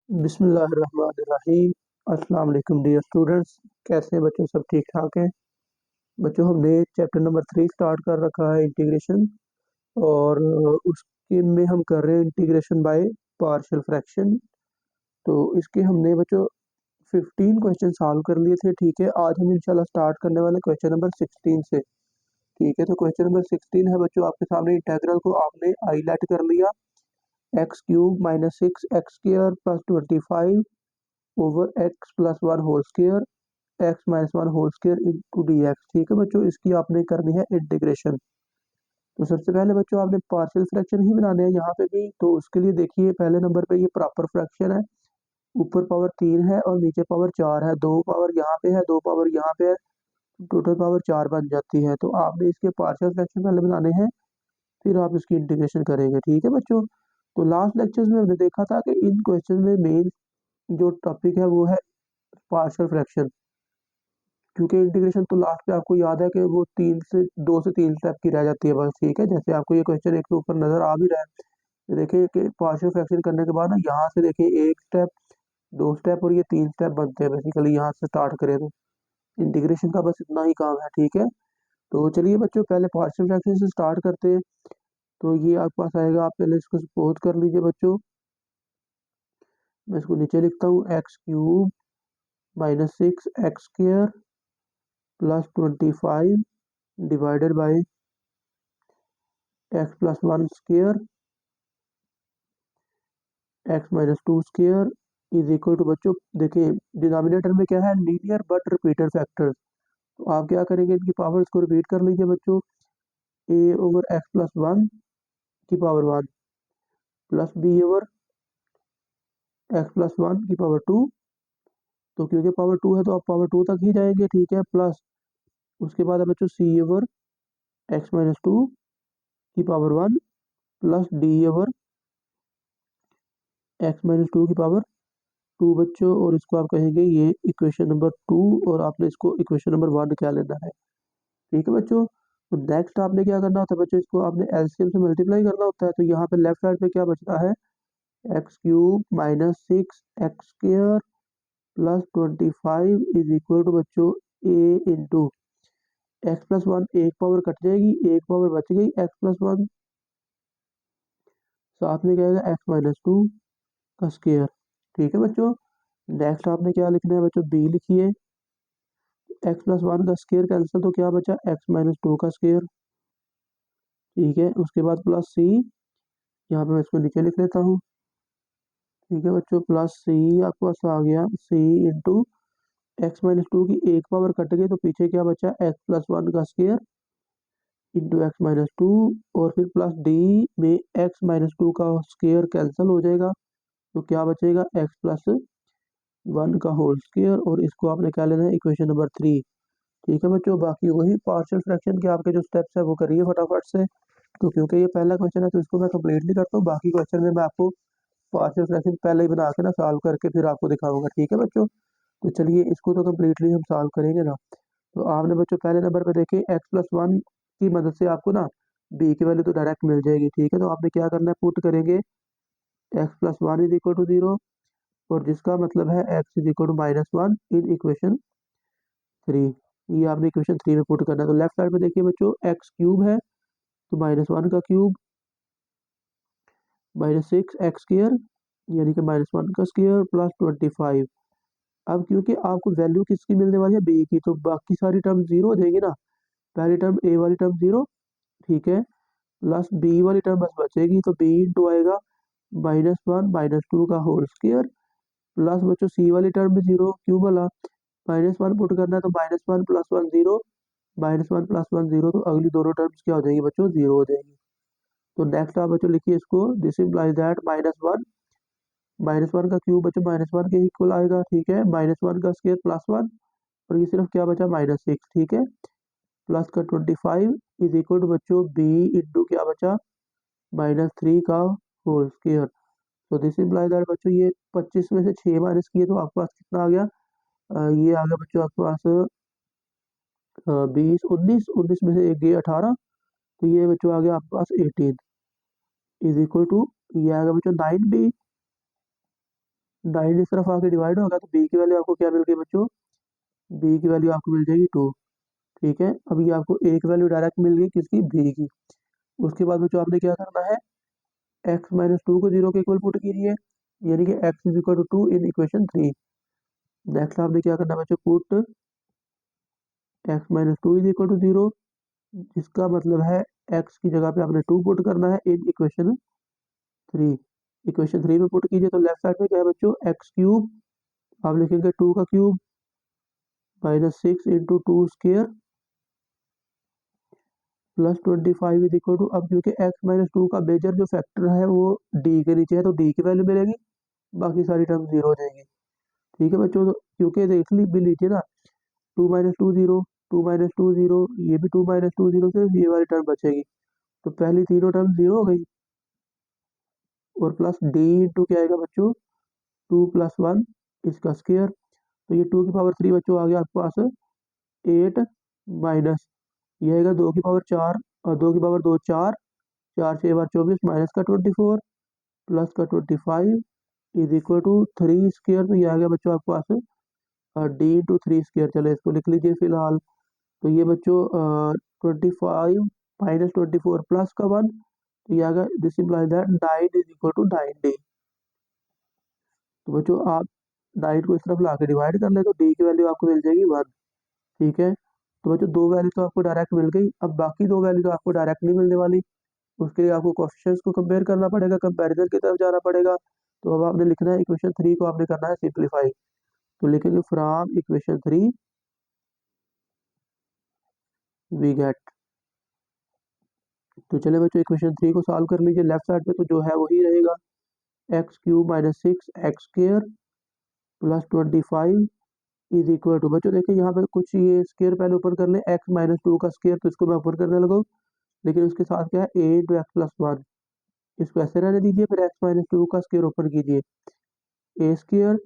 बिस्मिल्लाहिर्रहमानिर्रहीम। अस्सलाम वालेकुम डियर स्टूडेंट्स। कैसे हैं बच्चों? सब ठीक ठाक हैं? बच्चों, हमने चैप्टर नंबर 3 स्टार्ट कर रखा है, इंटीग्रेशन। और उसके में हम कर रहे हैं इंटीग्रेशन बाय पार्शियल फ्रैक्शन। तो इसके हमने बच्चों 15 क्वेश्चन सॉल्व कर लिए थे। ठीक है, आज हम इंशाल्लाह स्टार्ट करने वाले क्वेश्चन नंबर 16 से। ठीक है, तो क्वेश्चन नंबर 16 है बच्चों आपके सामने। इंटेग्रल को आपने हाईलाइट कर लिया। X cube minus 6 x square plus 25 over x plus 1 whole square x minus 1 whole square into d x. ठीक है बच्चों, इसकी आपने करनी है इंटीग्रेशन। तो सबसे पहले बच्चों आपने पार्शियल फ्रैक्शन ही बनाने हैं यहाँ पे भी। तो उसके लिए देखिए, पहले नंबर पे ये प्रॉपर फ्रैक्शन है। ऊपर पावर 3 है और नीचे पावर 4 है। 2 पावर यहाँ पे है, 2 पावर यहाँ पे है, टोटल पावर 4 बन जाती है। तो आपने इसके पार्शियल फ्रैक्शन पहले बनाने हैं, फिर आप इसकी इंटीग्रेशन करेंगे। ठीक है बच्चों, तो लास्ट लेक्चर्स में हमने देखा था कि इन क्वेश्चन में मेन जो टॉपिक है वो है पार्शियल फ्रैक्शन। क्योंकि इंटीग्रेशन तो लास्ट पे आपको याद है कि वो 2 से 3 स्टेप की रह जाती है बस। ठीक है, जैसे आपको ये क्वेश्चन एक के ऊपर नजर आ भी रहा है। ये देखिए कि पार्शियल फ्रैक्शन करने के बाद ना यहाँ से देखिए 1 स्टेप, 2 स्टेप और ये 3 स्टेप बनते हैं बेसिकली। यहाँ से स्टार्ट करें तो इंटीग्रेशन का बस इतना ही काम है। ठीक है, तो चलिए बच्चों पहले पार्शियल फ्रैक्शन से स्टार्ट करते हैं। तो ये आपके पास आएगा, आप पहले इसको सपोज कर लीजिए बच्चों। मैं इसको नीचे लिखता हूँ, x cube minus 6 x square plus 25 divided by x plus 1 square x minus 2 square is equal to बच्चों, देखिए डिनोमिनेटर में क्या है, लीनियर बट रिपीटेड फैक्टर्स। तो आप क्या करेंगे, इनकी पावर्स को रिपीट कर लीजिए बच्चों। ए ओवर एक्स प्लस 1 की power 1 plus b over x plus 1 की पावर 2। तो क्योंकि पावर 2 है तो आप पावर 2 तक ही जाएंगे। ठीक है, प्लस उसके बाद है बच्चों सी ओवर एक्स माइनस 2 की power 1 plus D over x minus 2 की पावर 2 बच्चों। और इसको आप कहेंगे ये इक्वेशन नंबर 2, और आपने इसको इक्वेशन नंबर 1 क्या लेना है। ठीक है बच्चों, तो नेक्स्ट आपने क्या करना होता है बच्चों, इसको आपने एलसीएम से मल्टीप्लाई करना होता है। तो यहाँ पे लेफ्ट साइड पे क्या बचता है, x cube minus 6 x square plus 25 is equal to बच्चों ए इंटू एक्स प्लस 1। एक पावर कट जाएगी, एक पावर बच गई एक्स प्लस 1, साथ में क्या आएगा एक्स माइनस 2 का स्क्वायर। ठीक है बच्चों, नेक्स्ट आपने क्या लिखना है बच्चों, बी लिखिए। एक्स प्लस 1 का स्क्वायर कैंसिल, तो क्या बचा, एक्स माइनस 2 का स्क्वायर। ठीक है, उसके बाद प्लस सी, यहाँ पे मैं इसको नीचे लिख लेता हूँ। ठीक है बच्चों, प्लस सी आपके पास आ गया, सी इंटू एक्स माइनस 2 की एक पावर कट गई, तो पीछे क्या बचा, एक्स प्लस 1 का स्क्वायर इंटू एक्स माइनस 2। और फिर प्लस डी में एक्स माइनस 2 का स्क्वायर कैंसिल हो जाएगा, तो क्या बचेगा, एक्स प्लस 1 का होल स्क्वायर। और इसको आपने क्या लेना है, इक्वेशन नंबर 3। ठीक है बच्चों, बाकी वही पार्शियल फ्रैक्शन के आपके जो स्टेप्स है वो करिए फटाफट से। तो क्योंकि ये पहला क्वेश्चन है तो इसको मैं कंप्लीटली करता हूँ। बाकी क्वेश्चन में मैं आपको पार्शियल फ्रैक्शन पहले ही बना के ना सॉल्व करके फिर आपको दिखाऊंगा। ठीक है बच्चों, तो चलिए इसको तो कम्प्लीटली हम सॉल्व करेंगे ना। तो आपने बच्चों पहले नंबर पे देखिए, एक्स प्लस 1 की मदद से आपको ना बी की वैल्यू तो डायरेक्ट मिल जाएगी। ठीक है, तो आपने क्या करना है, पुट करेंगे x plus 1 is equal to 0, और जिसका मतलब है x is equal to minus 1 in equation 3। ये आपने इक्वेशन 3 में पुट करना है। तो लेफ्ट साइड में देखिए बच्चों, एक्स क्यूब है तो माइनस 1 का क्यूब माइनस 6 एक्स स्क्वायर, यानी कि माइनस 1 का स्क्वायर प्लस 25। अब क्योंकि आपको वैल्यू किसकी मिलने वाली है, बी की, तो बाकी सारी टर्म जीरो हो जाएगी ना। पहली टर्म ए वाली टर्म जीरो, ठीक है, प्लस बी वाली टर्म बस बचेगी, तो बी इंटू आएगा माइनस 1 माइनस 2 का होल स्क्वायर प्लस बच्चों सी वाली टर्म भी जीरो, क्यों बोला, माइनस 1 पुट करना है तो minus 1 plus 1 zero, minus 1 plus 1 zero, तो अगली दोनों टर्म्स क्या हो जाएगी बच्चों, जीरो हो जाएगी। तो नेक्स्ट आप बच्चों लिखिए इसको, this implies that minus one का क्यूब बच्चों माइनस 1 के इक्वल आएगा। ठीक है, माइनस 1 का स्क्वायर प्लस 1, और ये सिर्फ क्या बचा, माइनस 6। ठीक है, प्लस का 25 इज इक्वल टू बच्चों बी इंटू क्या बचा, माइनस 3 का होल स्क्वायर। तो दिस इम्प्लाइज दैट बच्चों ये 25 में से 6 माइनस किए तो आपके पास कितना आ गया, ये आ गया बच्चों आपके पास 20 19, 19 में से एक गए 18, तो ये बच्चों आ गया आपके पास 18 इज इक्वल टू, ये आ गया बच्चों 9 बी 9 इस तरफ आके डिवाइड होगा तो बी की वैल्यू आपको क्या मिल गई बच्चों, बी की वैल्यू आपको मिल जाएगी 2। ठीक है, अभी आपको एक वैल्यू डायरेक्ट मिल गई किसकी, बी की। उसके बाद बच्चों आपने क्या करना है, x माइनस टू को 0 के इक्वल पुट कीजिए, यानी कि x is equal to 2 in equation 3। Next आपने क्या करना है बच्चों, put x minus two is equal to 0, जिसका मतलब है x की जगह पे आपने 2 पुट करना है इन इक्वेशन 3। इक्वेशन 3 में पुट कीजिए तो लेफ्ट साइड में क्या है बच्चों, एक्स क्यूब, आप लिखेंगे 2 का cube minus 6 into 2 square plus 25 is equal to, अब क्योंकि x माइनस टू का मेजर जो फैक्टर है वो d के नीचे है तो d की वैल्यू मिलेगी, बाकी सारी टर्म 0 हो जाएगी। ठीक है बच्चों, तो क्योंकि देख भी लीजिए ना, 2 माइनस टू 0, 2 माइनस टू 0, ये भी 2 माइनस टू 0, सिर्फ ये वाली टर्म बचेगी। तो पहली तीनों टर्म 0 हो गई, और प्लस d इंटू क्या आएगा बच्चों, 2 प्लस 1 इसका स्क्वायर, तो ये 2 की पावर 3 बच्चों आ गया आपके पास 8 माइनस, ये आएगा 2 की पावर 4 और 2 की पावर 2 4, 4 6 बार 24 माइनस का 24 प्लस का 25 इज इक्वल टू 3 स्क्वायर, तो ये आ गया बच्चों आपके पास डी इंटू 3 स्क्वायर। चलो इसको लिख लीजिए फिलहाल। तो ये बच्चों 25 माइनस 24 प्लस का 1, तो ये आ गया, this implies that 9 is equal to 9d। तो बच्चों आप 9 को इस तरफ ला के डिवाइड कर ले तो डी की वैल्यू आपको मिल जाएगी 1। ठीक है, तो बच्चों दो वैल्यू तो आपको डायरेक्ट मिल गई, अब बाकी दो वैल्यू तो आपको डायरेक्ट नहीं मिलने वाली, उसके लिए आपको कोएफिशिएंट्स को कंपेयर करना पड़ेगा, कंपैरिजन की तरफ जाना पड़ेगा। तो अब आपने लिखना है इक्वेशन 3 को आपने करना है सिंप्लीफाई, तो लिखेंगे फ्रॉम इक्वेशन 3 वी गेट। तो चले बच्चों इक्वेशन 3 को सॉल्व कर लीजिए, लेफ्ट साइड पे तो जो है वही रहेगा, x cube minus 6 x square plus 25 is equal to, बच्चों देखिए यहाँ पे कुछ ये स्क्र पहले ऊपर कर ले, एक्स माइनस टू का स्क्र, तो इसको मैं ऊपर करने लगा, लेकिन उसके साथ क्या है ए इंटू एक्स प्लस 1, इसको ऐसे रहने दीजिए, फिर एक्स माइनस टू का स्क्र ऊपर कीजिए, ए स्क्र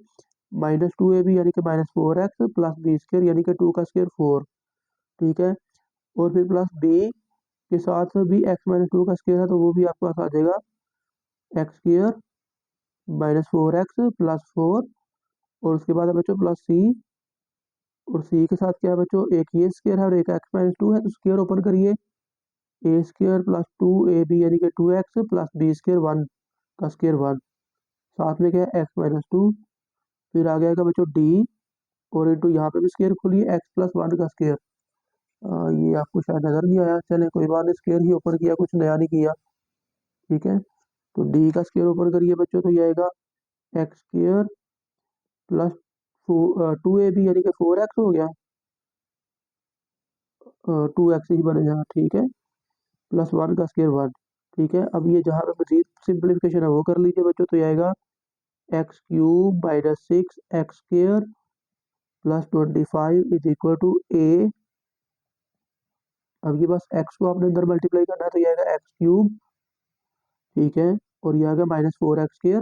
माइनस 2ab यानी कि minus 4x plus b square यानी कि 2 का स्क्र 4। ठीक है, और फिर प्लस बी के साथ भी एक्स माइनस टू का स्क्र है तो वो भी आपके पास आ जाएगा x square minus 4x plus 4, और उसके बाद है बच्चों प्लस सी, और सी के साथ क्या है बच्चों, एक ये स्क्र है और एक एक्स माइनस टू है, तो स्क्र ओपन करिए, ए स्क्र प्लस 2ab यानी कि 2x प्लस बी स्क्र 1 का स्क्र 1, साथ में क्या है एक्स माइनस टू, फिर आ जाएगा बच्चों डी, और इंटू यहाँ पे भी स्क्र खोलिए एक्स प्लस 1 का स्क्र। ये आपको शायद नजर नहीं आया, चले कोई बात नहीं, स्क्र ही ओपन किया, कुछ नया नहीं किया। ठीक है, तो डी का स्क्र ओपन करिए बच्चों, तो ये आएगा एक्स स्क्र प्लस 2ab यानी कि 4x हो गया, 2x ही बनेगा। ठीक है, प्लस 1 का स्क्र 1। ठीक है, अब ये जहाँ पे मजीद सिंप्लीफिकेशन है वो कर लीजिए बच्चों, तो ये आएगा x cube minus 6 x square plus 25 is equal to a, अब ये बस x को आपने अंदर मल्टीप्लाई करना है, तो ये आएगा एक्स क्यूब। ठीक है, और ये आएगा माइनस 4x स्क्र,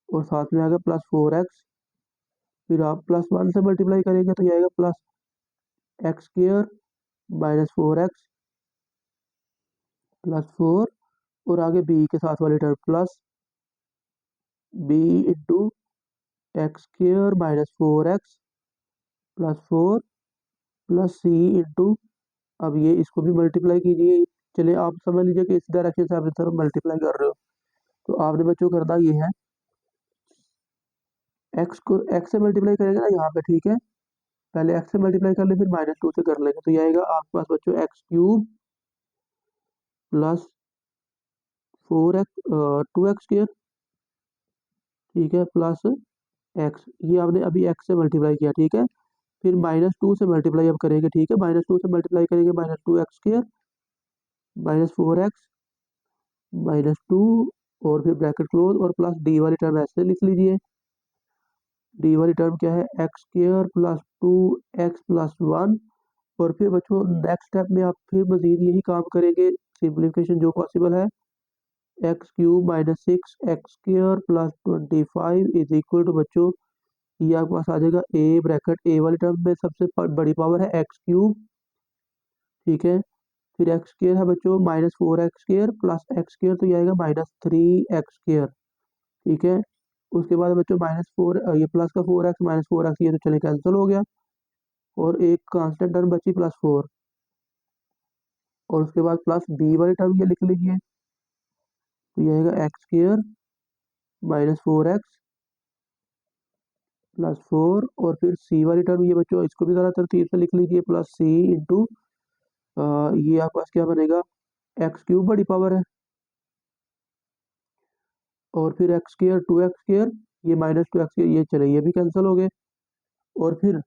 और साथ में आएगा प्लस 4x, फिर आप प्लस 1 से मल्टीप्लाई करेंगे तो ये आएगा plus x square minus 4x plus 4, और आगे b के साथ वाली term plus b into x square minus 4x plus 4 plus c into, अब ये इसको भी मल्टीप्लाई कीजिए। चलिए आप समझ लीजिए कि इस डायरेक्शन से आप इस तरफ मल्टीप्लाई कर रहे हो, तो आपने बच्चों करना ये है, एक्स को एक्स से मल्टीप्लाई करेंगे ना यहाँ पे। ठीक है, पहले एक्स से मल्टीप्लाई कर ले, फिर माइनस 2 से कर लेंगे, तो ये आएगा आपके पास बच्चों x cube plus 4x 2x square, ठीक है, प्लस एक्स, ये आपने अभी एक्स से मल्टीप्लाई किया। ठीक है, फिर माइनस 2 से मल्टीप्लाई अब करेंगे। ठीक है, माइनस 2 से मल्टीप्लाई करेंगे, minus 2x square minus 4x minus 2, और फिर ब्रैकेट क्लोज, और प्लस डी वाली टर्म ऐसे लिख लीजिए, डी वाली टर्म क्या है, x square plus 2x plus 1, और फिर बच्चों नेक्स्ट स्टेप में आप फिर मजीद यही काम करेंगे, सिंप्लीफिकेशन जो पॉसिबल है, x cube minus 6 x square plus 25 is equal to बच्चों, ये आपके पास आ जाएगा ए, ब्रैकेट ए वाली टर्म में सबसे बड़ी पावर है एक्स क्यूब। ठीक है, फिर एक्स स्क्र है बच्चों minus 4x square plus x square, तो ये आएगा माइनस 3x स्क्र। ठीक है। उसके बाद बच्चों -4 ये प्लस का 4x -4x ये तो चले कैंसिल हो गया, और एक कांस्टेंट टर्म बची +4, और उसके बाद प्लस बी वाली टर्म ये लिख लीजिए, तो ये आएगा x² -4x +4, और फिर सी वाली टर्म ये बच्चों इसको भी ज़रा तरतीब से लिख लीजिए, +c इंटू ये आपके पास क्या बनेगा, x³ बड़ी पावर है, और फिर x² 2x², ये -2x² ये चले ये भी कैंसिल हो गए, और फिर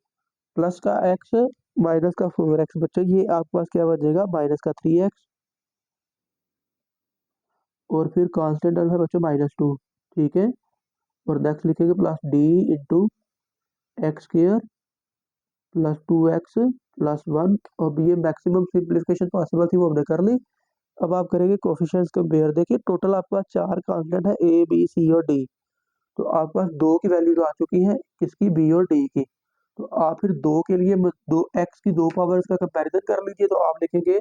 प्लस का x माइनस का 4x बच्चों ये आपके पास क्या बचेगा, माइनस का 3x, और फिर कांस्टेंट टर्म है बच्चों -2, ठीक है। और नेक्स्ट लिखेंगे +d इंटू x² +2x +1, और ये मैक्सिमम सिंप्लीफिकेशन पॉसिबल थी वो हमने कर ली। अब आप करेंगे कोफिशिएंट्स कंपेयर, देखिए टोटल आपके पास 4 कांस्टेंट है a b c और d, तो आपके पास 2 की वैल्यू आ चुकी है, किसकी, b और d की। तो आप फिर 2 के लिए दो x की 2 पावर्स का कंपैरिजन कर लीजिए, तो आप लिखेंगे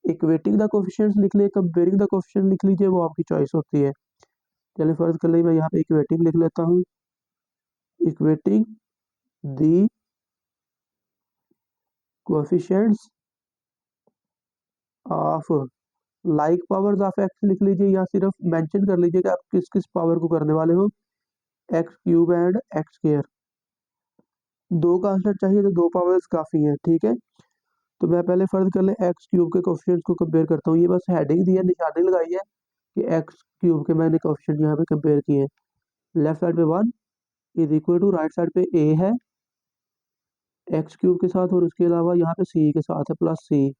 इक्वेटिंग द कोफिशिएंट्स लिख लिए, कंपेयरिंग द कोफिशिएंट लिख लीजिए, वो आपकी चॉइस होती है। चलिए फर्ज कर लीजिए मैं यहाँ पे इक्वेटिंग लिख लेता हूँ, equating the coefficients of like powers of x लिख लीजिए, या सिर्फ मेंशन कर लीजिए कि आप किस किस पावर को करने वाले हो, x³ एंड x²। 2 कांस्टेंट चाहिए तो 2 पावर्स काफ़ी है, ठीक है। तो मैं पहले फर्ज कर ले x³ के कोफिशिएंट्स को कंपेयर करता हूँ, ये बस हेडिंग दी है, निशानी लगाई है कि x³ के मैंने कोफिशिएंट यहाँ पे कंपेयर किए। लेफ्ट साइड पे 1 is equal to, right side पे a है x³ के साथ, और उसके अलावा यहाँ पे c के साथ है +c।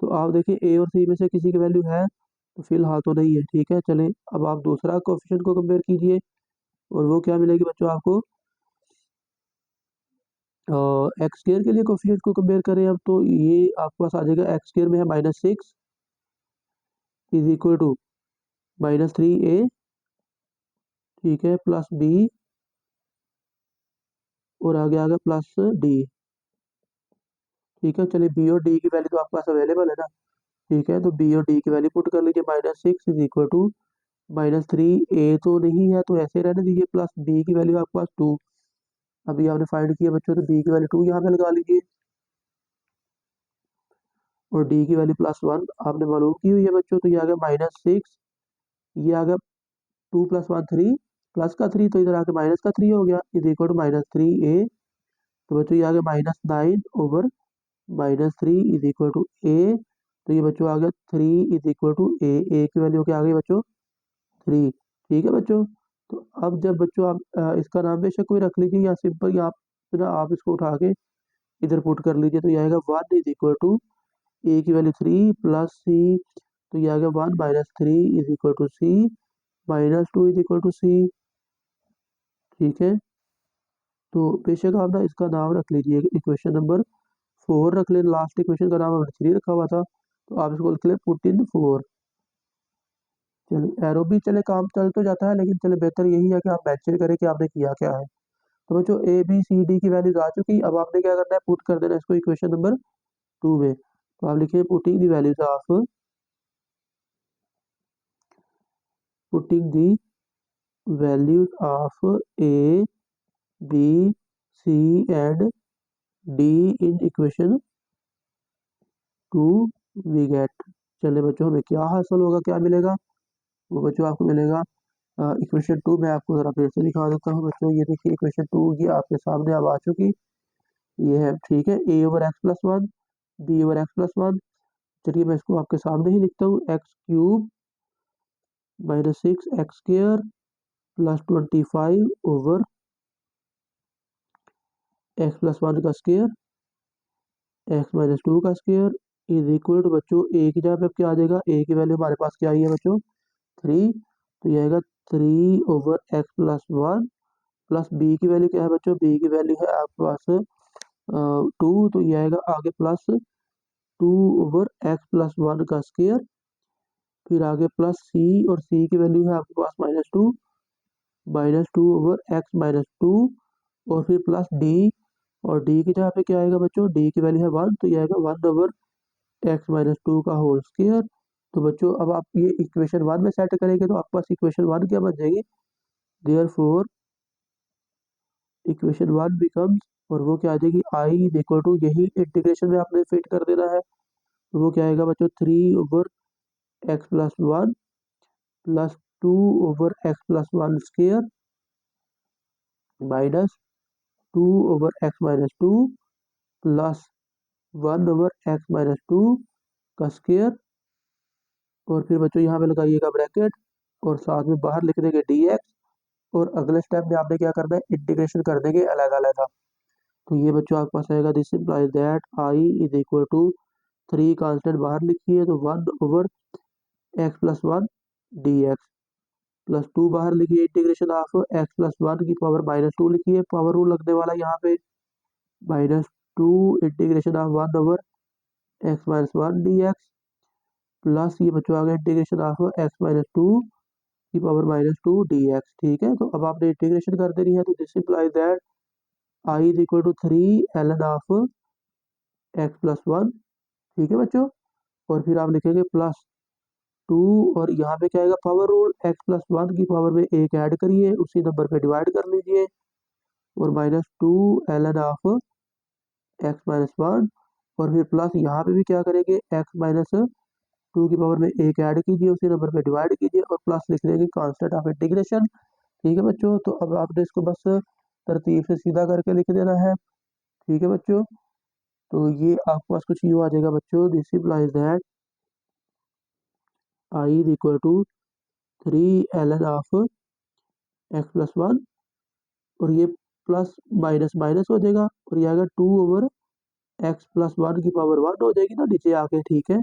तो आप देखिए a और c में से किसी की वैल्यू है, तो फिलहाल तो नहीं है, ठीक है। चलें अब आप दूसरा कोफिशिएंट को कंपेयर कीजिए, और वो क्या मिलेगी बच्चों आपको, x² के लिए कोफिशिएंट को कंपेयर करें अब, तो ये आपके पास आ जाएगा, x² में है -6 इज इक्वल टू -3a, ठीक है, +b, और आगे आ गया +d, ठीक है। चलिए b और d की वैल्यू तो आपके पास अवेलेबल है ना, ठीक है। तो b और d की वैल्यू पुट कर लीजिए, -6 इज इक्वल टू -3a तो नहीं है, तो ऐसे रहने दीजिए, प्लस b की वैल्यू आपके पास 2, अभी आपने फाइंड किया बच्चों, तो b की वैल्यू 2 यहाँ पे लगा लीजिए, और d की वैल्यू +1 आपने मालूम की हुई है बच्चों, तो ये आ गया -6, ये आ गया 2 + 1 3, प्लस का 3 तो इधर आके माइनस का 3 हो गया, इज इक्वल टू -3a, तो बच्चों ये आ गया -9 over -3 is equal to a, तो ये बच्चों आ गया 3 इज इक्वल टू a की वैल्यू क्या आ गई बच्चों 3, ठीक है बच्चों। तो अब जब बच्चों आप इसका नाम बेशक कोई रख लीजिए, या सिंपल या आप इसको उठा के इधर पुट कर लीजिए, तो ये आएगा 1 इज इक्वल टू a की वैल्यू 3 प्लस c, तो ये आ गया 1 -3 is equal to c, -2 is equal to c, ठीक है। तो बेशक आप ना इसका नाम रख लीजिए, इक्वेशन नंबर 4 रख लें, लास्ट इक्वेशन का नाम हमने 3 रखा हुआ था, तो आप इसको लिख लें पुट इन 4। चलिए एरो भी चले काम चल तो जाता है, लेकिन चले बेहतर यही है कि आप मेंशन करें कि आपने किया क्या है। तो बच्चों ए बी सी डी की वैल्यूज आ चुकी, अब आपने क्या करना है, पुट कर देना इसको इक्वेशन नंबर 2 में। तो आप लिखिए putting the values of, putting the values of a b c and d in equation 2 we get. चलिए बच्चों हमें क्या हासिल होगा, क्या मिलेगा, वो बच्चों आपको मिलेगा इक्वेशन 2, मैं आपको ज़रा फिर से दिखा देता हूँ बच्चों, ये देखिए इक्वेशन 2 ये आपके सामने अब आ चुकी, ये है, ठीक है, a/x+1 b/x+1। चलिए मैं इसको आपके सामने ही लिखता हूँ, x³ -6x² +25 ओवर x+1 का स्क्वायर x-2 का स्क्वायर इज इक्वल टू बच्चों a की जगह पे अब क्या आ जाएगा, a की वैल्यू हमारे पास क्या आई है बच्चों 3, तो ये आएगा 3 ओवर x+1 प्लस b की वैल्यू क्या है बच्चों, b की वैल्यू है आपके पास 2, तो ये आएगा आगे +2 ओवर x+1 का स्क्वायर, फिर आगे प्लस c, और c की वैल्यू है आपके पास -2 ओवर x-2, और फिर प्लस d, और d की जगह पे क्या आएगा बच्चों, d की वैल्यू है 1, तो ये आएगा 1 ओवर x-2 का होल स्क्वायर। तो बच्चों अब आप ये इक्वेशन 1 में सेट करेंगे, तो आपके पास इक्वेशन 1 क्या बन जाएगी, देयरफॉर इक्वेशन 1 बिकम्स, और वो क्या आ जाएगी, आई इज इक्वल टू, यही इंटीग्रेशन में आपने फिट कर देना है, तो वो क्या आएगा बच्चों, 3/x+1 plus 2/x+1 square minus 2/x-2 plus 1/x-2 का स्क्वायर, और फिर बच्चों यहाँ पे लगाइएगा ब्रैकेट, और साथ में बाहर लिख देंगे dx, और अगले स्टेप में आपने क्या करना है, इंटीग्रेशन कर देंगे अलग अलग। तो ये बच्चों आपके पास आएगा, this implies that I is equal to 3 constant बाहर लिखिए तो 1/x+1 dx प्लस 2 बाहर लिखिए, इंटीग्रेशन ऑफ x+1 की पावर -2 लिखिए, पावर रूल लगने वाला यहाँ पे, -2 integration of 1/x-1 dx plus ये बच्चों आ गया इंटीग्रेशन ऑफ x-2 की पावर -2 dx। ठीक है, तो अब आपने इंटीग्रेशन कर देनी है, तो this implies that I is equal to 3 ln of x+1। ठीक है बच्चों, और फिर आप लिखेंगे प्लस 2, और यहाँ पे क्या आएगा, पावर रूल, x+1 की पावर में एक ऐड करिए, उसी नंबर पे डिवाइड कर लीजिए, और -2 ln ऑफ x-1, और फिर प्लस यहाँ पे भी क्या करेंगे, x-2 की पावर में एक ऐड कीजिए, उसी नंबर पे डिवाइड कीजिए, और प्लस लिख देंगे कांस्टेंट ऑफ इंटीग्रेशन। ठीक है बच्चों, तो अब आपने इसको बस तरतीब से सीधा करके लिख देना है। ठीक है बच्चों, तो ये आपके पास कुछ यूँ आ जाएगा बच्चों, this implies that I is equal to 3 ln of x+1, और ये प्लस माइनस माइनस हो जाएगा, और ये आएगा 2/x+1 की पावर 1 हो जाएगी ना नीचे आके। ठीक है,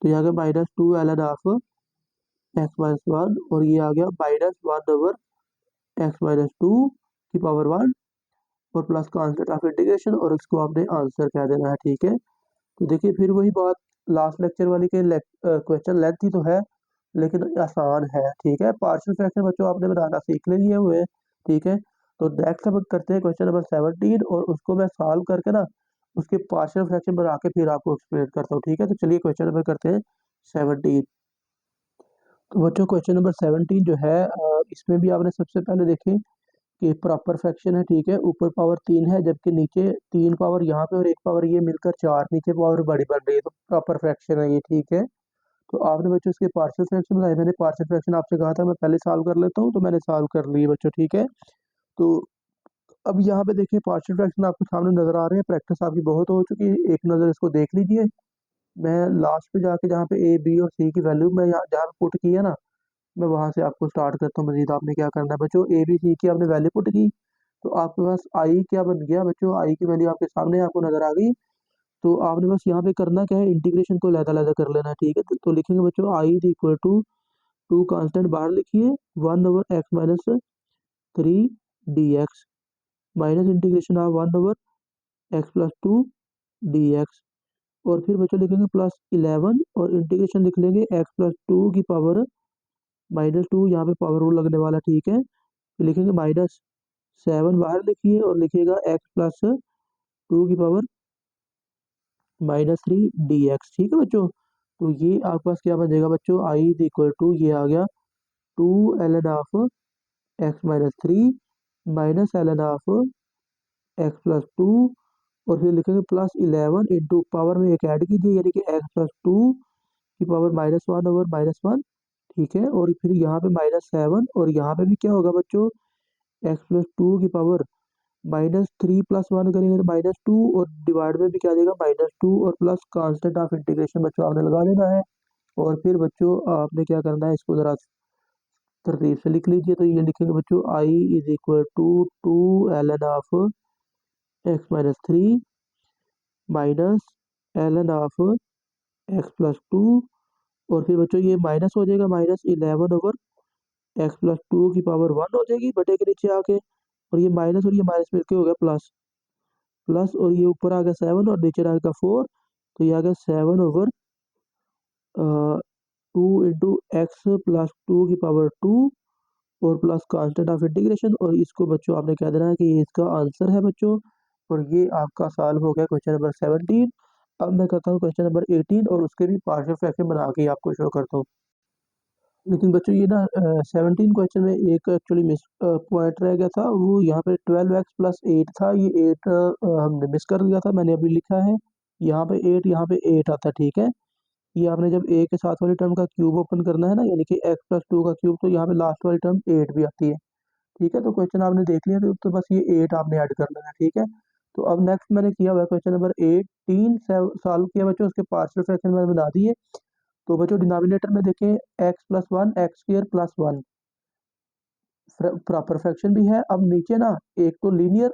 तो ये आ गया -2 ln ऑफ x-1, और ये आ गया -1/x-2 की पावर 1, और प्लस कांस्टेंट ऑफ इंटीग्रेशन, और इसको आपने आंसर कह देना है। ठीक है, तो देखिए फिर वही बात, लास्ट लेक्चर वाली के क्वेश्चन लेंथी तो है लेकिन आसान है। ठीक है, पार्शियल फ्रैक्शन बच्चों आपने बनाना सीख लिए हुए हैं। ठीक है, तो नेक्स्ट हम करते हैं क्वेश्चन नंबर 17, और उसको मैं सॉल्व करके ना उसके पार्शियल फ्रैक्शन बना के फिर आपको एक्सप्लेन करता हूँ। ठीक है, तो चलिए क्वेश्चन नंबर करते हैं 17। तो बच्चों क्वेश्चन नंबर 17 जो है, इसमें भी आपने सबसे पहले देखें कि प्रॉपर फ्रैक्शन है। ठीक है, ऊपर पावर 3 है, जबकि नीचे 3 पावर यहाँ पे और 1 पावर ये मिलकर 4, नीचे पावर बड़ी बन रही है, तो प्रॉपर फ्रैक्शन है ये। ठीक है, तो आपने बच्चों इसके पार्शियल फ्रैक्शन बनाए, मैंने पार्शियल फ्रैक्शन आपसे कहा था मैं पहले सॉल्व कर लेता हूँ, तो मैंने सॉल्व कर लिए बच्चों। ठीक है, तो अब यहाँ पे देखिए पार्शियल फ्रैक्शन आपके सामने नजर आ रहे हैं, प्रैक्टिस आपकी बहुत हो चुकी है, एक नज़र इसको देख लीजिए। मैं लास्ट पे जाके जहाँ पे ए बी और सी की वैल्यू मैं यहाँ जहाँ पे पुट की है ना, मैं वहां से आपको स्टार्ट करता हूँ। मजीद आपने क्या करना है बच्चों, ए बी सी की आपने वैल्यू पुट की, तो आपके पास आई क्या बन गया बच्चों, आई की वैल्यू आपके सामने आपको नजर आ गई। तो आपने बस यहाँ पे करना क्या है, इंटीग्रेशन को लहदा कर लेना है। ठीक है, तो लिखेंगे बच्चों I is equal to 2 constant बाहर लिखिए, 1/x-3 dx minus integration of 1/x+2 dx, और फिर बच्चों लिखेंगे +11, और इंटीग्रेशन लिख लेंगे x+2 की पावर -2, यहाँ पे पावर रूल लगने वाला। ठीक है, फिर लिखेंगे -7 बाहर लिखिए, और लिखिएगा x+2 की पावर -3 dx। ठीक है बच्चों, तो ये आपके पास क्या बन जाएगा बच्चों, आई इज इक्वल टू, ये आ गया 2 ln of x-3 minus ln of x+2, और फिर लिखेंगे +11 इंटू पावर में एक ऐड कीजिए, यानी कि x+2 की पावर -1/-1। ठीक है, और फिर यहाँ पे -7, और यहाँ पे भी क्या होगा बच्चों, x+2 की पावर -3+1 करेंगे तो -2, और डिवाइड में भी क्या आ जाएगा -2, और प्लस कांस्टेंट ऑफ इंटीग्रेशन बच्चों आपने लगा लेना है। और फिर बच्चों आपने क्या करना है, इसको जरा तरतीब से लिख लीजिए, तो ये लिखेंगे बच्चों I is equal to 2 ln of x-3 minus ln of x+2, और फिर बच्चों ये माइनस हो जाएगा, -11/x+2 की पावर 1 हो जाएगी बटे के नीचे आके, और ये माइनस मिलके हो गया प्लस, प्लस और ये ऊपर आ गया 7 और नीचे आ गया 4, तो ये आ गया 7/2 इंटू x+2 की पावर 2, और प्लस कांस्टेंट ऑफ इंटीग्रेशन, और इसको बच्चों आपने कह देना है कि ये इसका आंसर है बच्चों। और ये आपका सॉल्व हो गया क्वेश्चन नंबर 17। अब मैं करता हूँ क्वेश्चन नंबर 18, और उसके भी पार्शियल फ्रैक्शन बना के आपको शो करता हूँ। लेकिन बच्चों ये ना 17 क्वेश्चन में एक एक्चुअली मिस पॉइंट रह गया था, वो यहाँ पे 12x+8 था, ये 8 हमने मिस कर दिया था, मैंने अभी लिखा है यहाँ पे 8, यहाँ पे 8 आता है, ठीक है। ये आपने जब a के साथ वाली टर्म का क्यूब ओपन करना है ना, यानी कि x+2 का क्यूब, तो यहाँ पे लास्ट वाली टर्म 8 भी आती है, ठीक है। तो क्वेश्चन आपने देख लिया, तो बस ये 8 आपने ऐड कर लेना है, ठीक है। तो अब नेक्स्ट मैंने किया हुआ क्वेश्चन नंबर 18 सॉल्व किया बच्चों, उसके पार्शियल फ्रैक्शन मैंने बना दिए। तो बच्चों डिनोमिनेटर में देखें x+1 x² + 1 प्रॉपर फ्रैक्शन भी है। अब नीचे ना एक तो लीनियर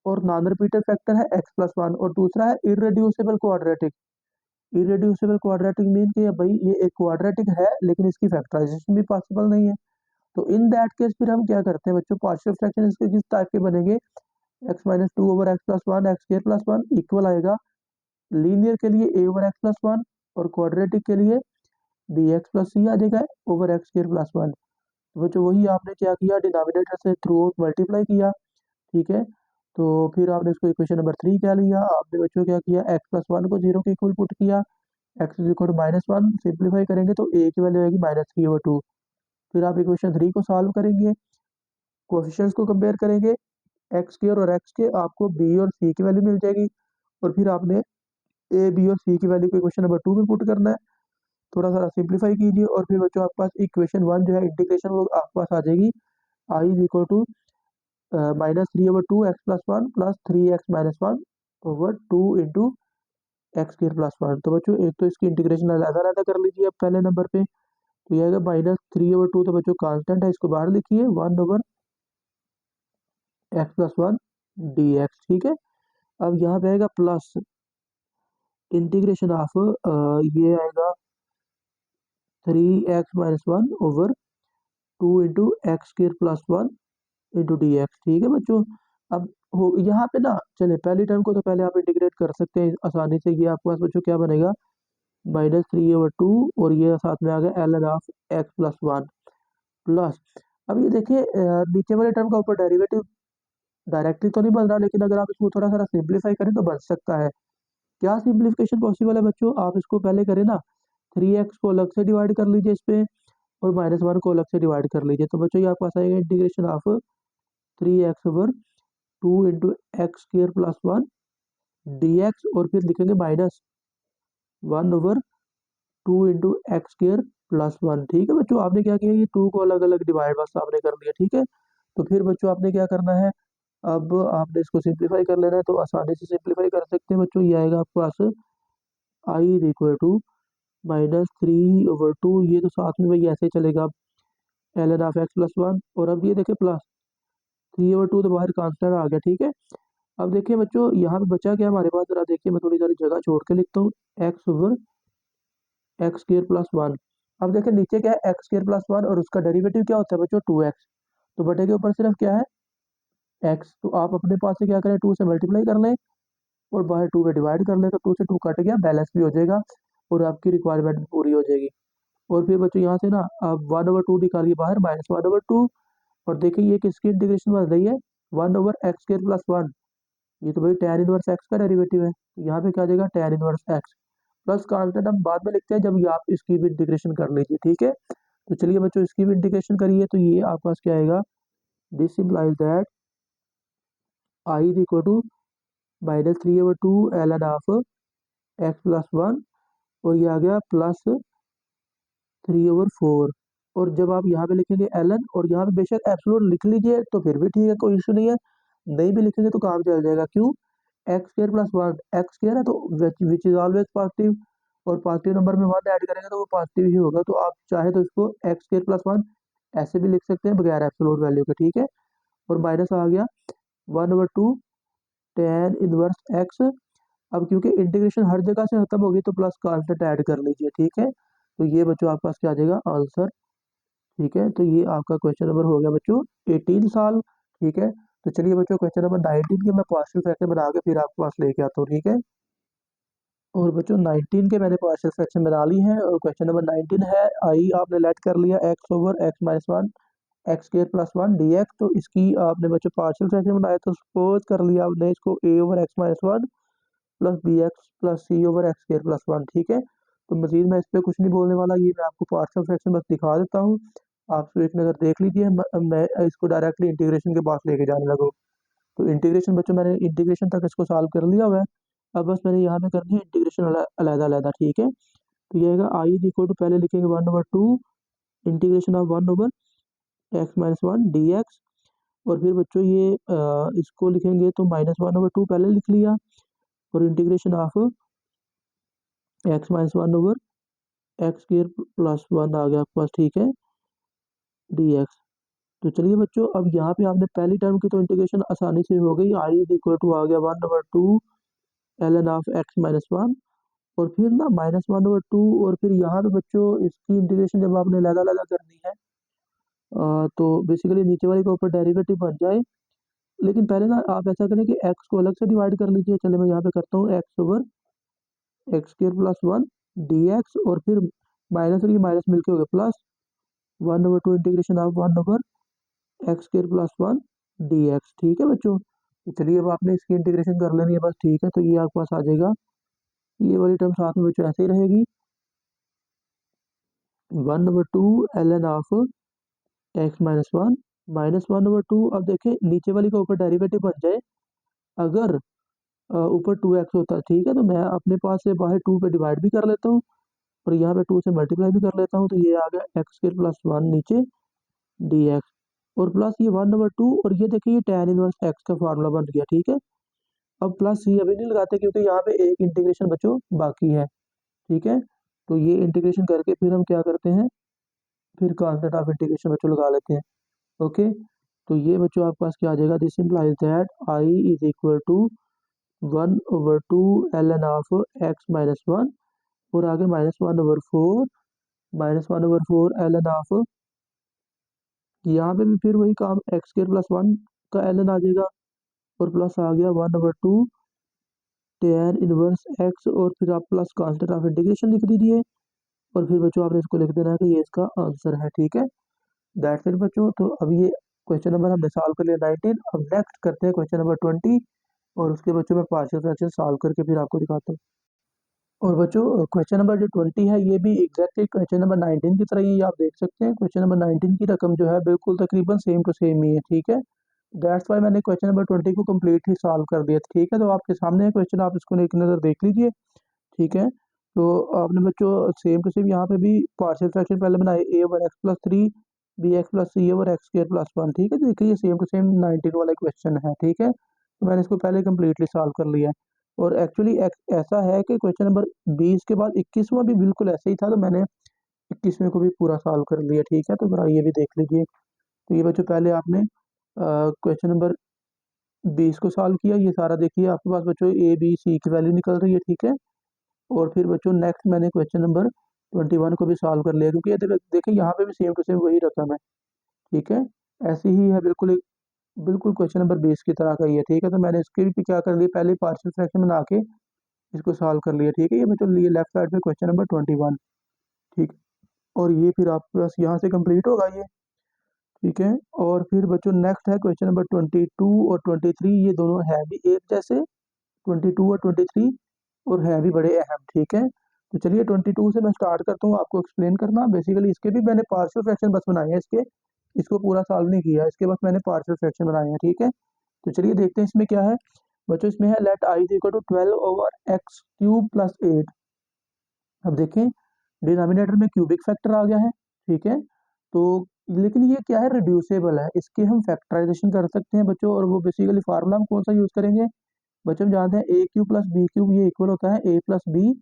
और नॉन रिपीटेड फैक्टर है x+1, और दूसरा है इररेड्यूसिबल क्वाड्रेटिक। इररेड्यूसिबल क्वाड्रेटिक मीन कि भाई ये एक क्वाड्रेटिक है लेकिन इसकी फैक्टराइजेशन भी पॉसिबल नहीं है। तो इन दैट केस फिर हम क्या करते हैं बच्चों, पार्शियल फ्रैक्शन इसके किस टाइप के बनेंगे, x-2/x+1 x² + 1 इक्वल आएगा लीनियर के लिए a/x+1 और क्वाड्रेटिक के लिए bx+c आ जाएगा ओवर x²+1। तो बच्चों वही आपने क्या किया, डिनोमिनेटर से थ्रू आउट मल्टीप्लाई किया, ठीक है। तो फिर आपने इसको इक्वेशन नंबर 3 क्या लिया, आपने बच्चों क्या किया, x+1 को 0 के इक्वल पुट किया, x=-1 सिंप्लीफाई करेंगे तो a की वैल्यू आएगी -3/2। फिर आप इक्वेशन 3 को सॉल्व करेंगे, कोएफिशिएंट्स को कंपेयर करेंगे, x² और x के, आपको b और c की वैल्यू मिल जाएगी। और फिर आपने a, b और c की वैल्यू को इक्वेशन नंबर 2 में पुट करना है, थोड़ा सा सिंप्लीफाई कीजिए, और फिर बच्चों आपके पास इक्वेशन 1 जो है इंटीग्रेशन, वो आपके पास आ जाएगी i = -3/2 x+1 + 3x - 1 over 2 into x²+1। तो बच्चों एक तो इसकी इंटीग्रेशन अलग-अलग कर लीजिए अब पहले नंबर पे, तो ये आएगा -3/2, तो बच्चों कांस्टेंट है, इसको बाहर लिखिए, 1/x+1 dx, ठीक है। अब यहाँ पे आएगा प्लस इंटीग्रेशन ऑफ ये आएगा 3x - 1 over 2 into x² + 1 into dx, ठीक है बच्चों। अब हो यहाँ पे ना, चले पहली टर्म को तो पहले आप इंटीग्रेट कर सकते हैं आसानी से, ये आपके पास बच्चों क्या बनेगा, -3/2, और ये साथ में आ गया ln ऑफ x+1 प्लस। अब ये देखिए नीचे वाले टर्म का ऊपर डेरिवेटिव डायरेक्टली तो नहीं बन रहा, लेकिन अगर आप इसको थोड़ा सा सिंप्लीफाई करें तो बन सकता है। क्या सिंप्लीफिकेशन पॉसिबल है बच्चों, आप इसको पहले करें ना, 3x को अलग से डिवाइड कर लीजिए इस पे, और -1 को अलग से डिवाइड कर लीजिए, तो बच्चों ये आपके पास आएगा integration of 3x/2 into x²+1 dx, और फिर लिखेंगे -1/2 इंटू x²+1, ठीक है बच्चों। आपने क्या किया, ये 2 को अलग अलग डिवाइड बस आपने कर लिया, ठीक है। तो फिर बच्चों आपने क्या करना है, अब आपने इसको सिंप्लीफाई कर लेना है, तो आसानी से सिंप्लीफाई कर सकते हैं बच्चों। ये आएगा आपके पास i = -3/2, ये तो साथ में भाई ऐसे चलेगा, ln ऑफ x+1, और अब ये देखिए प्लस 3/2 तो बाहर कांस्टेंट आ गया, ठीक है। अब देखिए बच्चों यहाँ पे बचा क्या हमारे पास, जरा देखिए, मैं थोड़ी सारी जगह छोड़ के लिखता हूँ, x/x²+1। अब देखिए नीचे क्या है, x²+1, और उसका डेरिवेटिव क्या होता है बच्चों, 2x, तो बटे के ऊपर सिर्फ क्या है, x। तो आप अपने पास से क्या करें, 2 से मल्टीप्लाई कर लें, और बाहर 2 पे डिवाइड कर लें, तो 2 से 2 कट गया, बैलेंस भी हो जाएगा, और आपकी रिक्वायरमेंट भी पूरी हो जाएगी। और फिर बच्चों यहाँ से ना आप 1/2 निकालिए बाहर, -1/2, और देखिए ये किसकी इंटीग्रेशन बन रही है, 1/x²+1, ये तो भाई tan इनवर्स x का डेरिवेटिव है, तो यहाँ पे क्या आ जाएगा, tan inverse x plus constant हम बाद में लिखते हैं जब ये आप इसकी भी इंटीग्रेशन कर लीजिए, ठीक है। तो चलिए बच्चों इसकी भी इंटीग्रेशन करिए, तो ये आपके पास क्या आएगा, this implies that i = -3/2 ln of x+1, और ये आ गया +3/4, और जब आप यहाँ पे लिखेंगे ln, और यहाँ पे बेशक एब्सोल्यूट लिख लीजिए तो फिर भी ठीक है, कोई इशू नहीं है, नहीं भी लिखेंगे तो काम चल जाएगा, क्यों, x² + 1 x² है, तो विच इज ऑलवेज पॉजिटिव, और पॉजिटिव नंबर में 1 ऐड करेंगे तो वो पॉजिटिव ही होगा, तो आप चाहे तो इसको x² + 1 ऐसे भी लिख सकते हैं बगैर एब्सोल्यूट वैल्यू के, ठीक है। और माइनस आ गया 1/2 tan इनवर्स x। अब क्योंकि इंटीग्रेशन हर जगह से खत्म होगी, तो प्लस कांस्टेंट ऐड कर लीजिए, ठीक है। तो ये बच्चों आपके पास क्या आ जाएगा, आंसर, ठीक है। तो ये आपका क्वेश्चन नंबर हो गया बच्चों 18 साल, ठीक है। तो चलिए बच्चों क्वेश्चन नंबर 19 के मैं पार्शियल फ्रैक्शन बना के फिर आपके पास लेके आता हूँ, ठीक है। और बच्चों 19 के मैंने पार्शियल फ्रैक्शन बना ली है, और क्वेश्चन नंबर 19 है, आई आपने लेट कर लिया x/x - 1 x² + 1 dx, तो इसकी आपने बच्चों पार्शियल फ्रैक्शन बनाया, तो सपोज कर लिया आपने इसको a/x - 1 plus bx plus c over x² + 1, ठीक है। तो मज़ीद मैं इस पे कुछ नहीं बोलने वाला, ये मैं आपको पार्शियल फ्रैक्शन बस दिखा देता हूँ। आप इसको एक नज़र देख लीजिए, मैं इसको डायरेक्टली इंटीग्रेशन के पास लेके जाने लगा हूँ। तो इंटीग्रेशन बच्चों मैंने इंटीग्रेशन तक इसको सॉल्व कर लिया हुआ है। अब बस मैंने यहाँ पे करनी है इंटीग्रेशन अलग-अलग, ठीक है? तो ये आएगा आई इज इक्वल टू, पहले लिखेंगे 1/2 इंटीग्रेशन ऑफ 1/x-1 dx, और फिर बच्चों ये इसको लिखेंगे तो -1/2 पहले लिख लिया, और इंटीग्रेशन ऑफ x-1/x² आ गया आपके पास, ठीक है, dx। तो चलिए बच्चों, अब यहाँ पे आपने पहली टर्म की तो इंटीग्रेशन आसानी से हो गई, आई इज इक्वल टू आ गया 1/2 ln ऑफ x-1, और फिर ना -1/2, और फिर यहाँ पे बच्चों इसकी इंटीग्रेशन जब आपने अलग-अलग करनी है तो बेसिकली नीचे वाले के ऊपर डेरिवेटिव बन जाए, लेकिन पहले ना आप ऐसा करें कि x को अलग से डिवाइड कर लीजिए। चलिए मैं यहाँ पे करता हूँ x/(x²+1) dx, और फिर माइनस और ये माइनस मिलके हो गया plus 1/2 integration of 1/x² + 1 dx, ठीक है बच्चों। तो चलिए अब आपने इसकी इंटीग्रेशन कर लेनी है बस, ठीक है। तो ये आपके पास आ जाएगा, ये वाली टर्म साथ में बच्चों ऐसे ही रहेगी, 1/2 ln ऑफ x-1 -1/2। अब देखें नीचे वाली का ऊपर डेरिवेटिव बन जाए, अगर ऊपर 2x होता है, ठीक है, तो मैं अपने पास से बाहर 2 पे डिवाइड भी कर लेता हूँ, और यहाँ पे 2 से मल्टीप्लाई भी कर लेता हूँ, तो ये आ गया x² + 1 नीचे dx, और प्लस ये 1/2, और ये देखिए ये tan इनवर्स x का फार्मूला बन गया, ठीक है। अब प्लस ये अभी नहीं लगाते क्योंकि यहाँ पे एक इंटीग्रेशन बच्चों बाकी है, ठीक है। तो ये इंटीग्रेशन करके फिर हम क्या करते हैं, फिर कांस्टेंट ऑफ इंटीग्रेशन बच्चों लगा लेते हैं, ओके। तो ये बच्चों आपके पास क्या आ जाएगा, this implies that I is equal to 1/2 ln of x-1, और आगे -1/4 ln ऑफ, यहाँ पे भी फिर वही काम, x² + 1 का ln आ जाएगा, और प्लस आ गया 1/2 tan इनवर्स x, और फिर आप प्लस कांस्टेंट ऑफ इंटीग्रेशन लिख दीजिए, और फिर बच्चों आपने इसको लिख देना है कि ये इसका आंसर है, ठीक है। दैट्स इट बच्चों। तो अब ये क्वेश्चन नंबर हमने सॉल्व कर लिया 19। अब नेक्स्ट करते हैं क्वेश्चन नंबर 20, और उसके बच्चों में पार्शियल फ्रैक्शन सॉल्व करके फिर आपको दिखाता हूँ। और बच्चों क्वेश्चन नंबर जो 20 है ये भी एग्जैक्टली क्वेश्चन नंबर 19 की तरह ही आप देख सकते हैं। क्वेश्चन नंबर 19 की रकम जो है बिल्कुल तकरीबन सेम टू सेम ही है, ठीक है। दैट्स वाई मैंने क्वेश्चन नंबर 20 को कंप्लीट ही सॉल्व कर दिया, ठीक है। तो आपके सामने है क्वेश्चन, आप इसको एक नज़र देख लीजिए, ठीक है। तो आपने बच्चों सेम टू सेम यहाँ पे भी पार्शियल फ्रैक्शन पहले बनाए, a/x+3 bx+c/x²+1, ठीक है। तो देखिए ये सेम टू सेम 19 वाला क्वेश्चन है, ठीक है। तो मैंने इसको पहले कम्प्लीटली सॉल्व कर लिया है, और एक्चुअली ऐसा है कि क्वेश्चन नंबर 20 के बाद 21वां भी बिल्कुल ऐसे ही था, तो मैंने 21वें को भी पूरा सॉल्व कर लिया, ठीक है। तो जरा ये भी देख लीजिए। तो ये बच्चों पहले आपने क्वेश्चन नंबर 20 को सॉल्व किया, ये सारा देखिए आपके पास बच्चों ए बी सी की वैल्यू निकल रही है, ठीक है। और फिर बच्चों नेक्स्ट मैंने क्वेश्चन नंबर 21 को भी सॉल्व कर लिया, क्योंकि ये देखिए यहाँ पे भी सेम टू सेम वही रकम है, ठीक है। ऐसी ही है बिल्कुल, बिल्कुल क्वेश्चन नंबर 20 की तरह का ही है, ठीक है। तो मैंने इसके भी क्या कर लिया, पहले पार्शियल फ्रैक्शन बना के इसको सॉल्व कर लिया, ठीक है। ये बच्चों लिए लेफ्ट साइड पे क्वेश्चन नंबर 21, ठीक। और ये फिर आपके पास यहाँ से कंप्लीट होगा ये, ठीक है। और फिर बच्चों नेक्स्ट है क्वेश्चन नंबर 22 और 23, ये दोनों है भी एक जैसे, 22 और 23, और है भी बड़े अहम, ठीक है। तो चलिए 22 से मैं स्टार्ट करता हूँ आपको एक्सप्लेन करना। बेसिकली इसके भी मैंने पार्शियल फ्रैक्शन बस बनाए हैं, इसको पूरा सॉल्व नहीं किया, इसके बस मैंने पार्शियल फ्रैक्शन बनाए हैं, ठीक है। तो चलिए देखते हैं इसमें क्या है बच्चों। इसमें है let I is equal to 12/x³ + 8। अब देखें डिनोमिनेटर में क्यूबिक फैक्टर आ गया है, ठीक है। तो लेकिन ये क्या है, रिड्यूसेबल है, इसके हम फैक्टराइजेशन कर सकते हैं बच्चों, और वो बेसिकली फार्मूला हम कौन सा यूज करेंगे बच्चों, हम जानते हैं a³ + b³ ये इक्वल होता है a + b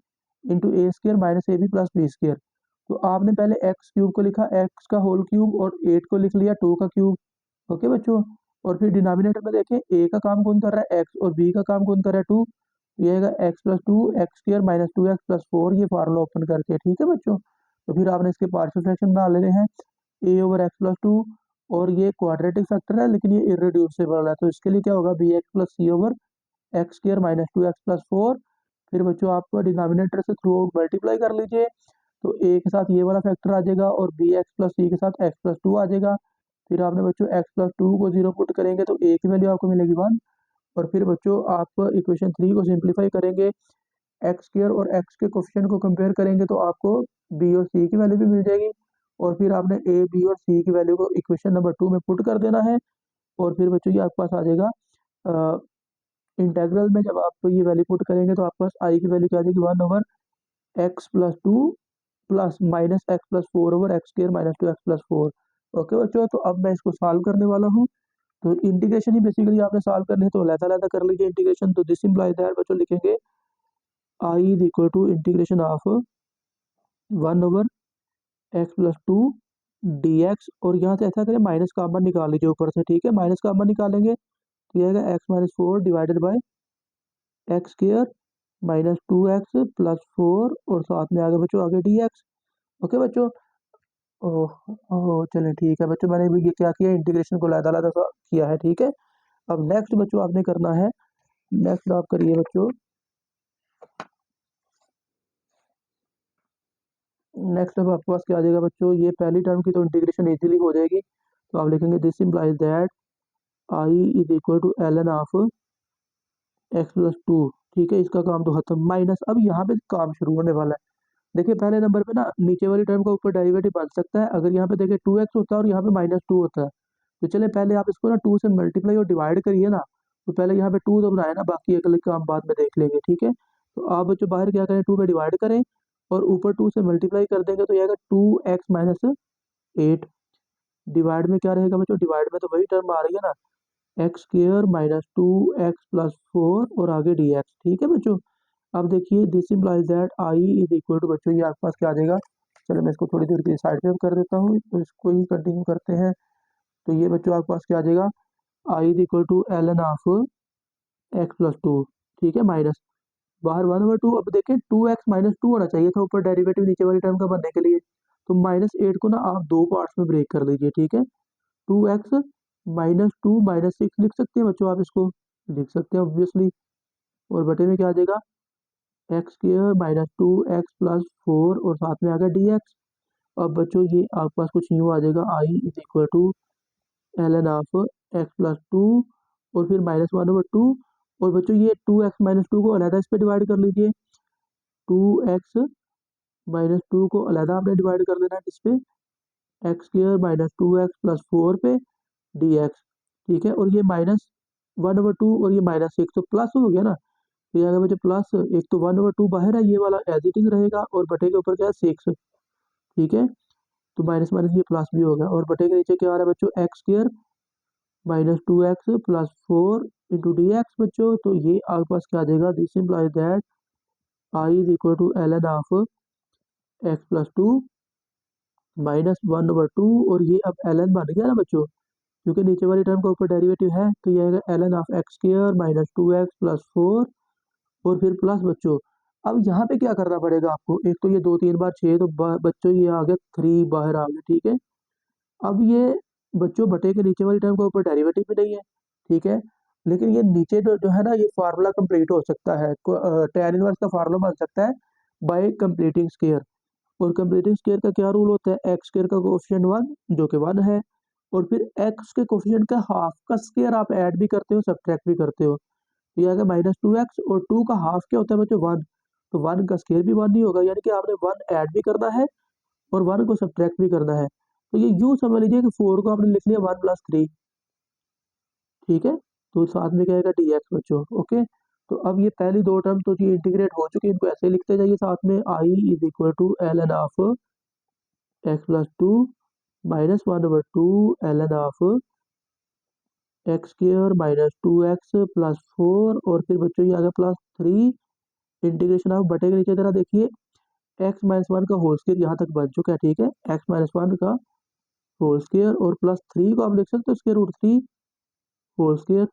into a² - ab + b²। तो आपने पहले x³ को लिखा, x का होल क्यूब, और 8 को लिख लिया 2 का क्यूब, ओके बच्चों। और फिर डिनोमिनेटर में देखें a का काम कौन कर रहा है x, और b का काम कौन कर रहा है 2, ये आएगा x + 2 x² - 2x + 4, ये फार्मूला ओपन करके, ठीक है बच्चों। तो फिर आपने इसके पार्शियल फ्रैक्शन बना लेने हैं a/x + 2, और ये क्वाड्रेटिक फैक्टर है लेकिन ये इररिड्यूसिबल है, तो इसके लिए क्या होगा bx + c/x² - 2x + 4। फिर बच्चों आपको डिनोमिनेटर से थ्रू आउट मल्टीप्लाई कर लीजिए, तो a के साथ ये वाला फैक्टर आ जाएगा, और bx + c के साथ x + 2 आ जाएगा। फिर आपने बच्चों x + 2 को 0 पुट करेंगे तो a की वैल्यू आपको मिलेगी 1, और फिर बच्चों आप इक्वेशन 3 को सिंप्लीफाई करेंगे, एक्स स्क्वायर और एक्स के कोफिशिएंट को कंपेयर करेंगे तो आपको बी और सी की वैल्यू भी मिल जाएगी, और फिर आपने ए बी और सी की वैल्यू को इक्वेशन नंबर 2 में पुट कर देना है, और फिर बच्चों ये आपके पास आ जाएगा इंटेग्रल में। जब आप ये वैल्यू पुट करेंगे तो आपके पास आई की वैल्यू क्या आ जाएगी 1/x+2 plus minus x plus four over x square minus 2x+4। Okay बच्चों, तो अब मैं इसको सॉल्व करने वाला हूँ। तो इंटीग्रेशन ही बेसिकली आपने सॉल्व करनी है, तो लहदा कर लीजिए इंटीग्रेशन। तो दिस इंप्लाइज दैट बच्चों लिखेंगे I is equal to integration of 1/x+2 dx, और यहाँ से ऐसा करें माइनस कॉमन निकाल लीजिए ऊपर से, ठीक है। माइनस कॉमन निकालेंगे तो ये आएगा x-4 divided by x square minus 2x+4, और साथ में आगे बच्चों आगे dx। ओके बच्चों, ओह ओह चलें ठीक है बच्चों, मैंने भी ये क्या किया, इंटीग्रेशन को लहदा सा किया है, ठीक है। अब नेक्स्ट बच्चों आपने करना है, नेक्स्ट आप करिए बच्चों, नेक्स्ट अब आपके पास क्या आ जाएगा बच्चों, ये पहली टर्म की तो इंटीग्रेशन इजीली हो जाएगी। तो आप लिखेंगे this implies that I is equal to ln of x+2, ठीक है। इसका काम तो खत्म, माइनस अब यहाँ पे काम शुरू होने वाला है। देखिए पहले नंबर पे ना नीचे वाली टर्म का ऊपर डेरिवेटिव बन सकता है, अगर यहाँ पे देखिए 2x होता है और यहाँ पे -2 होता है। तो चले पहले आप इसको ना 2 से मल्टीप्लाई और डिवाइड करिए ना, तो पहले यहाँ पे 2 तो बनाए ना, बाकी अगले काम बाद में देख लेंगे, ठीक है। तो आप बच्चों बाहर क्या करें, 2 पे डिवाइड करें और ऊपर 2 से मल्टीप्लाई कर देंगे तो ये आएगा 2x-8। डिवाइड में क्या रहेगा बच्चों, डिवाइड में तो वही टर्म आ रही है ना, एक्स स्क्वायर माइनस 2x+4 और आगे dx, ठीक है बच्चों। अब देखिए this implies that I is equal to बच्चों, ये आपके पास क्या आ जाएगा, चलो मैं इसको थोड़ी देर के साइड पे कर देता हूँ, तो इसको ही कंटिन्यू करते हैं। तो ये बच्चों आपके पास क्या आ जाएगा, I is equal to ln of x+2, ठीक है, माइनस बाहर 1/2। अब देखें 2x-2 होना चाहिए था ऊपर डेरिवेटिव नीचे वाली टर्म का बनने के लिए, तो -8 को ना आप दो पार्ट्स में ब्रेक कर लीजिए, ठीक है। 2x-2 -6 लिख सकते हैं बच्चों, आप इसको लिख सकते हैं ऑब्वियसली, और बटे में क्या आ जाएगा एक्स स्क्वायर माइनस 2x+4 और साथ में आ गया dx। अब बच्चों ये आपके पास कुछ यूँ आ जाएगा, I is equal to ln of x+2 और फिर -1/2, और बच्चों ये 2x-2 को अलहदा इस पे डिवाइड कर लीजिए, 2x-2 को अलहदा आपने डिवाइड कर देना है इस पे, एक्स स्क्वायर माइनस 2x+4 पे dx, ठीक है। और ये -1/2 और ये -6 तो प्लस हो गया ना, तो ये आगे बच्चों प्लस, एक तो 1/2 बाहर है, ये वाला एज इट इज रहेगा, और बटे के ऊपर क्या है 6, ठीक है। तो माइनस माइनस ये प्लस भी होगा, और बटे के नीचे क्या आ रहा है बच्चों, x square minus 2x+4 into dx बच्चों। तो ये आपके पास क्या आ जाएगा, this implies that I is equal to ln of x+2 -1/2, और ये अब ln बन गया ना बच्चों, क्योंकि नीचे वाली टर्म का ऊपर डेरिवेटिव है, तो ये आएगा ln of x square minus 2x+4 और फिर प्लस बच्चों। अब यहाँ पे क्या करना पड़ेगा आपको, एक तो ये 2 3 बार 6, तो बच्चों ये आ गया 3 बाहर आ गया, ठीक है। अब ये बच्चों बटे के नीचे वाली टर्म का ऊपर डेरिवेटिव भी नहीं है, ठीक है। लेकिन ये नीचे जो है ना, ये फार्मूला कंप्लीट हो सकता है, tan इनवर्स का फार्मूला बन सकता है बाय कंप्लीटिंग स्क्वायर। और कंप्लीटिंग स्क्वायर का क्या रूल होता है, एक्स स्क्वायर का कोएफिशिएंट 1 जो कि 1 है, और फिर एक्स के कोएफिशिएंट का हाफ का स्क्वायर आप ऐड भी करते हो सब्ट्रैक्ट भी करते हो, तो ये आएगा -2x, और 2 का हाफ क्या होता है बच्चों 1, तो 1 का स्क्वायर भी 1 ही होगा, यानी कि आपने 1 ऐड भी करना है और 1 को सब्ट्रैक्ट भी करना है। तो ये यूँ समझ लीजिए कि 4 को आपने लिख लिया 1 + 3, ठीक है। तो साथ में क्या आएगा dx बच्चों, ओके। तो अब ये पहली दो टर्म तो ये इंटीग्रेट हो चुकी है, इनको ऐसे लिखते जाइए साथ में, I is equal to ln of x+2 -1/2 ln of x square minus 2x+4, और फिर बच्चों ये आ गया +3 इंटीग्रेशन ऑफ बटे के नीचे जरा देखिए, x-1 का होल स्क्वायर यहाँ तक बन चुका है, ठीक है। x-1 का होल स्क्वायर और +3 को आप लिख सकते हो √3 होल स्क्वायर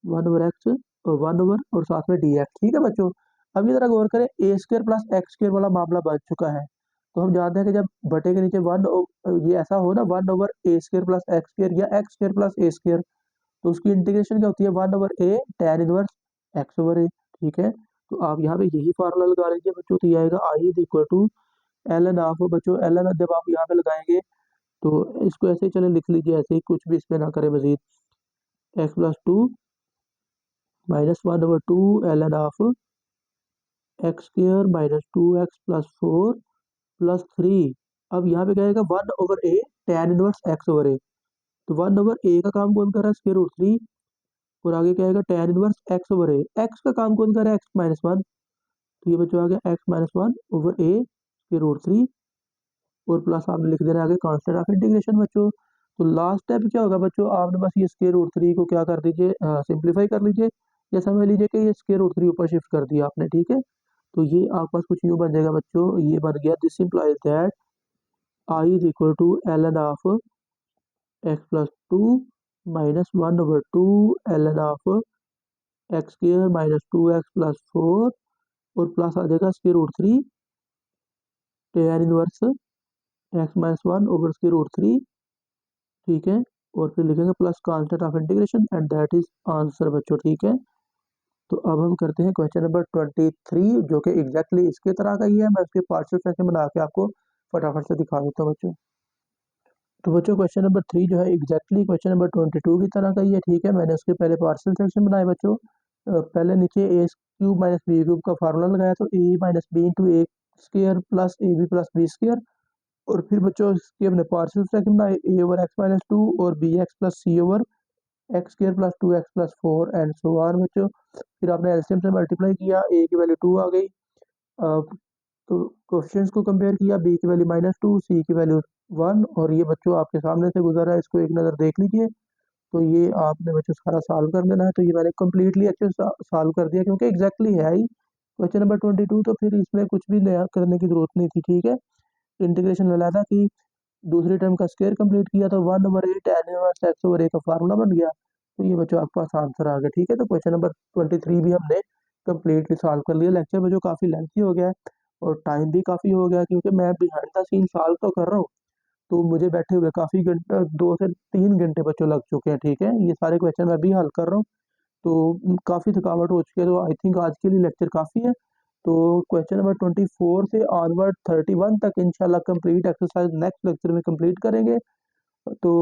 1/x और 1 और साथ में dx, ठीक है बच्चों। अब ये जरा गौर करें, a square plus x square वाला मामला बन चुका है, तो हम जानते हैं कि जब बटे के नीचे 1 ये ऐसा हो ना, 1/a square plus x square या x square plus a square, तो उसकी इंटीग्रेशन क्या होती है 1/a tan इनवर्स x/a, ठीक है। तो आप यहाँ पे यही फार्मूला लगा लीजिए बच्चों, तो ये आएगा I is equal to ln of बच्चों, ln जब आप यहाँ पे लगाएंगे तो इसको ऐसे ही चले लिख लीजिए, ऐसे ही कुछ भी इसमें ना करें मजीद, x+2 -1/2 ln of x square minus 2x plus 4 plus 3। अब यहाँ पे क्या आएगा 1/a tan inverse x over a। तो 1/a का काम कौन कर रहा है स्क्वायर रूट 3 और आगे क्या आएगा tan inverse x over a। x का काम कौन कर रहा है x माइनस 1। तो ये बच्चों आ गया x minus 1 over a square root 3 और प्लस आपने लिख देना आगे कांस्टेंट ऑफ इंटीग्रेशन बच्चों। तो लास्ट स्टेप क्या होगा बच्चों, आपने बस ये स्क्वायर रूट 3 को क्या कर दीजिए, सिंप्लीफाई कर लीजिए या समझ लीजिए कि ये स्क्वायर रूट 3 ऊपर शिफ्ट कर दिया आपने, ठीक है। तो ये आपके पास कुछ यूँ बन जाएगा बच्चों, ये बन गया this implies that I is equal to ln of x plus 2 minus 1/2 ln of x square minus 2x plus 4 और प्लस आ जाएगा square root 3 tan inverse x minus 1 over square root 3, ठीक है। और फिर लिखेंगे plus constant of integration and that is answer बच्चों, ठीक है। तो अब हम करते हैं क्वेश्चन नंबर 23 जो कि एग्जैक्टली इसके तरह का ही है। मैं उसके पार्शियल फ्रैक्शन बना के आपको फटाफट से दिखा देता हूँ बच्चों। तो बच्चों क्वेश्चन नंबर 3 जो है एग्जैक्टली क्वेश्चन नंबर 22 की तरह का ही है, ठीक है। मैंने उसके पहले पार्शियल फ्रैक्शन बनाए बच्चों। पहले नीचे a cube minus b cube का फार्मूला लगाया, तो a minus b into a square plus a b plus b square. और फिर बच्चों इसके हमने पार्शियल फ्रैक्शन बनाए ए ओवर एक्स माइनस 2 और b x plus c over x square plus 2x plus 4 and so on बच्चों। फिर आपने एलसीएम से मल्टीप्लाई किया, ए की वैल्यू 2 आ गई। तो कोएफिशिएंट्स को कंपेयर किया, बी की वैल्यू माइनस 2, सी की वैल्यू 1 और ये बच्चों आपके सामने से गुजर रहा है, इसको एक नज़र देख लीजिए। तो ये आपने बच्चों सारा सॉल्व कर लेना है। तो ये मैंने कंप्लीटली अच्छे से सॉल्व कर दिया क्योंकि एग्जैक्टली है ही क्वेश्चन नंबर 22, तो फिर इसमें कुछ भी नया करने की जरूरत नहीं थी, ठीक है। इंटीग्रेशन वाला था कि दूसरी टर्म का स्क्वायर कंप्लीट किया तो 1/8 tan इनवर्स एक्स ओवर ए का फार्मूला बन गया। तो ये बच्चों आपके पास आंसर आ गया, ठीक है। तो क्वेश्चन नंबर 23 भी हमने कंप्लीटली सॉल्व कर लिया। लेक्चर में जो काफ़ी लेंथी हो गया है और टाइम भी काफ़ी हो गया क्योंकि मैं बिहाइंड द सीन सॉल्व तो कर रहा हूँ, तो मुझे बैठे हुए काफ़ी घंटा 2 से 3 घंटे बच्चों लग चुके हैं, ठीक है। ये सारे क्वेश्चन मैं भी हल कर रहा हूँ, तो काफ़ी थकावट हो चुकी है। तो आई थिंक आज के लिए लेक्चर काफ़ी है। तो क्वेश्चन नंबर 24 से ऑनवर्ड 31 तक इंशाल्लाह कंप्लीट एक्सरसाइज नेक्स्ट लेक्चर में कंप्लीट करेंगे। तो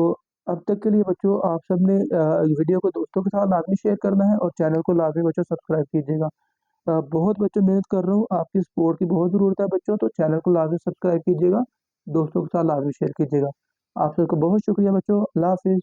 अब तक के लिए बच्चों आप सब ने वीडियो को दोस्तों के साथ लाजमी शेयर करना है और चैनल को लाजमी बच्चों सब्सक्राइब कीजिएगा। बहुत बच्चों मेहनत कर रहा हूँ, आपकी सपोर्ट की बहुत ज़रूरत है बच्चों, तो चैनल को लाजमी सब्सक्राइब कीजिएगा, दोस्तों के साथ लाजमी शेयर कीजिएगा। आप सबका बहुत शुक्रिया बच्चों, अल्लाह हाफिज़।